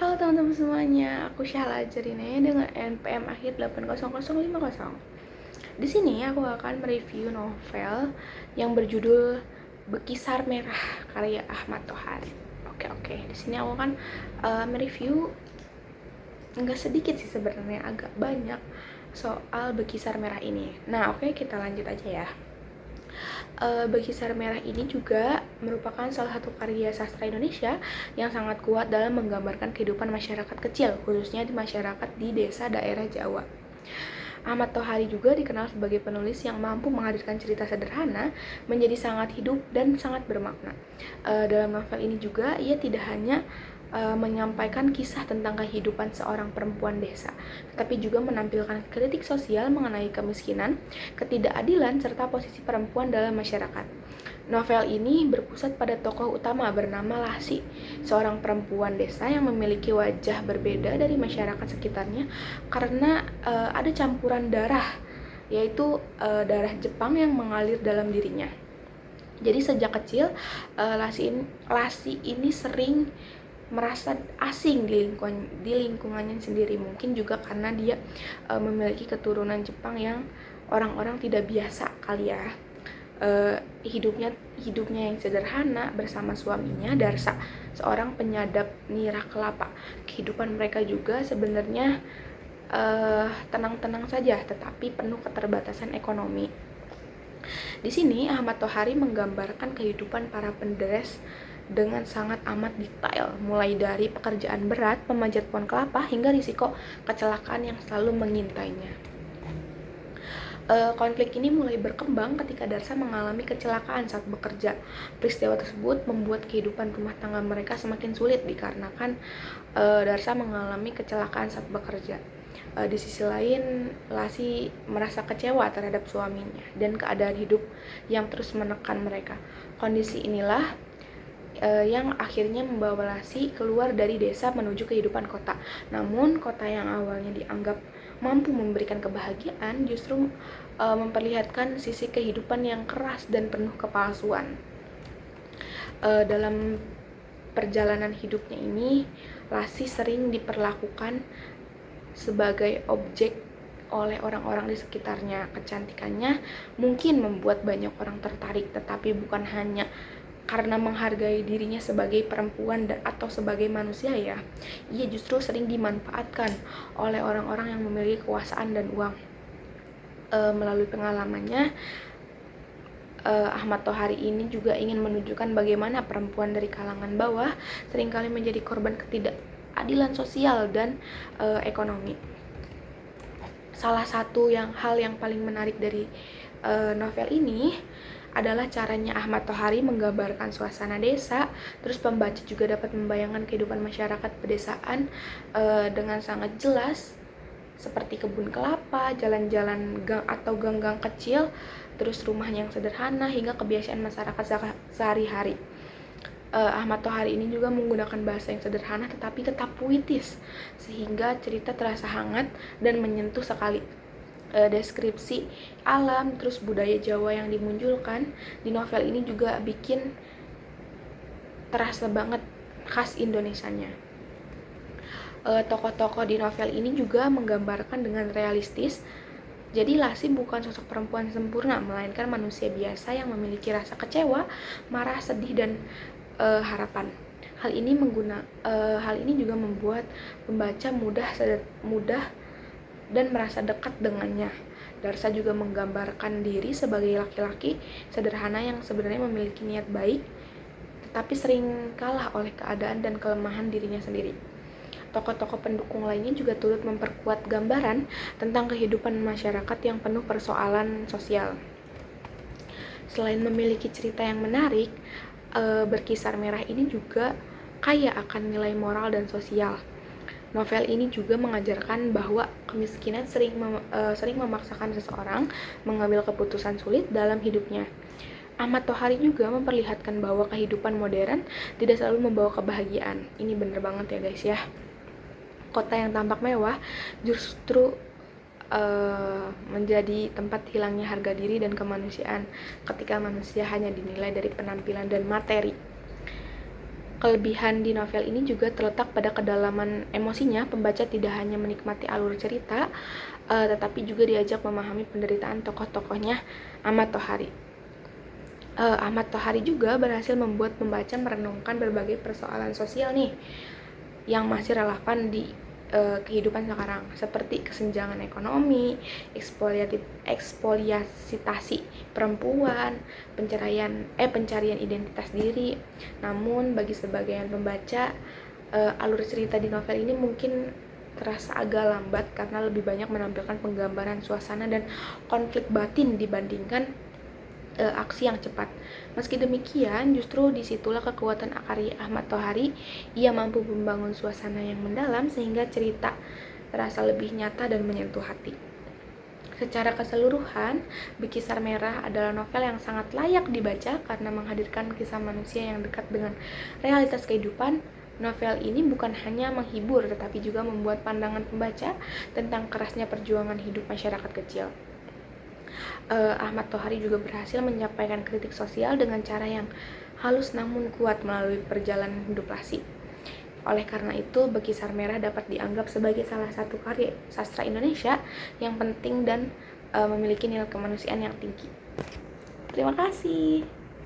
Halo teman-teman semuanya, aku Syahla Jarine dengan NPM akhir 80050. Di sini aku akan mereview novel yang berjudul Bekisar Merah karya Ahmad Tohari. Oke. Di sini aku akan mereview enggak sedikit sih sebenarnya, agak banyak soal Bekisar Merah ini. Nah, kita lanjut aja ya. Bekisar Merah ini juga merupakan salah satu karya sastra Indonesia yang sangat kuat dalam menggambarkan kehidupan masyarakat kecil, khususnya di masyarakat di desa daerah Jawa. Ahmad Tohari juga dikenal sebagai penulis yang mampu menghadirkan cerita sederhana menjadi sangat hidup dan sangat bermakna. Dalam novel ini juga ia tidak hanya menyampaikan kisah tentang kehidupan seorang perempuan desa, tetapi juga menampilkan kritik sosial mengenai kemiskinan, ketidakadilan, serta posisi perempuan dalam masyarakat. Novel ini berpusat pada tokoh utama bernama Lasi, seorang perempuan desa yang memiliki wajah berbeda dari masyarakat sekitarnya karena ada campuran darah, yaitu darah Jepang yang mengalir dalam dirinya. Jadi sejak kecil Lasi ini sering merasa asing di lingkungannya sendiri, mungkin juga karena dia memiliki keturunan Jepang yang orang-orang tidak biasa kali ya. Hidupnya yang sederhana bersama suaminya Darsa, seorang penyadap nira kelapa. Kehidupan mereka juga sebenarnya tenang-tenang saja, tetapi penuh keterbatasan ekonomi. Di sini Ahmad Tohari menggambarkan kehidupan para penderes dengan sangat amat detail, mulai dari pekerjaan berat, memanjat pohon kelapa, hingga risiko kecelakaan yang selalu mengintainya. Konflik ini mulai berkembang ketika Darsa mengalami kecelakaan saat bekerja. Peristiwa tersebut membuat kehidupan rumah tangga mereka semakin sulit dikarenakan Darsa mengalami kecelakaan saat bekerja. Di sisi lain, Lasi merasa kecewa terhadap suaminya dan keadaan hidup yang terus menekan mereka. Kondisi inilah yang akhirnya membawa Lasi keluar dari desa menuju kehidupan kota. Namun, kota yang awalnya dianggap mampu memberikan kebahagiaan justru memperlihatkan sisi kehidupan yang keras dan penuh kepalsuan. Dalam perjalanan hidupnya ini, Lasi sering diperlakukan sebagai objek oleh orang-orang di sekitarnya. Kecantikannya mungkin membuat banyak orang tertarik, tetapi bukan hanya karena menghargai dirinya sebagai perempuan atau sebagai manusia ya. Ia justru sering dimanfaatkan oleh orang-orang yang memiliki kekuasaan dan uang. Melalui pengalamannya, Ahmad Tohari ini juga ingin menunjukkan bagaimana perempuan dari kalangan bawah seringkali menjadi korban ketidakadilan sosial dan ekonomi. Salah satu hal yang paling menarik dari novel ini adalah caranya Ahmad Tohari menggambarkan suasana desa. Terus pembaca juga dapat membayangkan kehidupan masyarakat pedesaan dengan sangat jelas, seperti kebun kelapa, jalan-jalan gang atau gang-gang kecil, terus rumah yang sederhana, hingga kebiasaan masyarakat sehari-hari. Ahmad Tohari ini juga menggunakan bahasa yang sederhana tetapi tetap puitis, sehingga cerita terasa hangat dan menyentuh sekali. Deskripsi alam terus budaya Jawa yang dimunculkan di novel ini juga bikin terasa banget khas Indonesianya. Tokoh-tokoh di novel ini juga menggambarkan dengan realistis. Jadi Lasi bukan sosok perempuan sempurna, melainkan manusia biasa yang memiliki rasa kecewa, marah, sedih, dan harapan. Hal ini juga membuat pembaca mudah dan merasa dekat dengannya. Darsa juga menggambarkan diri sebagai laki-laki sederhana yang sebenarnya memiliki niat baik, tetapi sering kalah oleh keadaan dan kelemahan dirinya sendiri. Tokoh-tokoh pendukung lainnya juga turut memperkuat gambaran tentang kehidupan masyarakat yang penuh persoalan sosial. Selain memiliki cerita yang menarik, Bekisar Merah ini juga kaya akan nilai moral dan sosial. Novel ini juga mengajarkan bahwa kemiskinan sering memaksakan seseorang mengambil keputusan sulit dalam hidupnya. Ahmad Tohari juga memperlihatkan bahwa kehidupan modern tidak selalu membawa kebahagiaan. Ini bener banget ya guys ya. Kota yang tampak mewah justru menjadi tempat hilangnya harga diri dan kemanusiaan ketika manusia hanya dinilai dari penampilan dan materi. Kelebihan di novel ini juga terletak pada kedalaman emosinya. Pembaca tidak hanya menikmati alur cerita, tetapi juga diajak memahami penderitaan tokoh-tokohnya Ahmad Tohari. Ahmad Tohari juga berhasil membuat pembaca merenungkan berbagai persoalan sosial nih yang masih relevan di kehidupan sekarang, seperti kesenjangan ekonomi, ekspoliasitasi perempuan, pencarian identitas diri. Namun bagi sebagian pembaca, alur cerita di novel ini mungkin terasa agak lambat karena lebih banyak menampilkan penggambaran suasana dan konflik batin dibandingkan aksi yang cepat. Meski demikian, justru disitulah kekuatan karya Ahmad Tohari. Ia mampu membangun suasana yang mendalam sehingga cerita terasa lebih nyata dan menyentuh hati. Secara keseluruhan, Bikisar Merah adalah novel yang sangat layak dibaca karena menghadirkan kisah manusia yang dekat dengan realitas kehidupan. Novel ini bukan hanya menghibur, tetapi juga membuat pandangan pembaca tentang kerasnya perjuangan hidup masyarakat kecil. Ahmad Tohari juga berhasil menyampaikan kritik sosial dengan cara yang halus namun kuat melalui perjalanan hidup Lasih. Oleh karena itu, Bikisar Merah dapat dianggap sebagai salah satu karya sastra Indonesia yang penting dan memiliki nilai kemanusiaan yang tinggi. Terima kasih.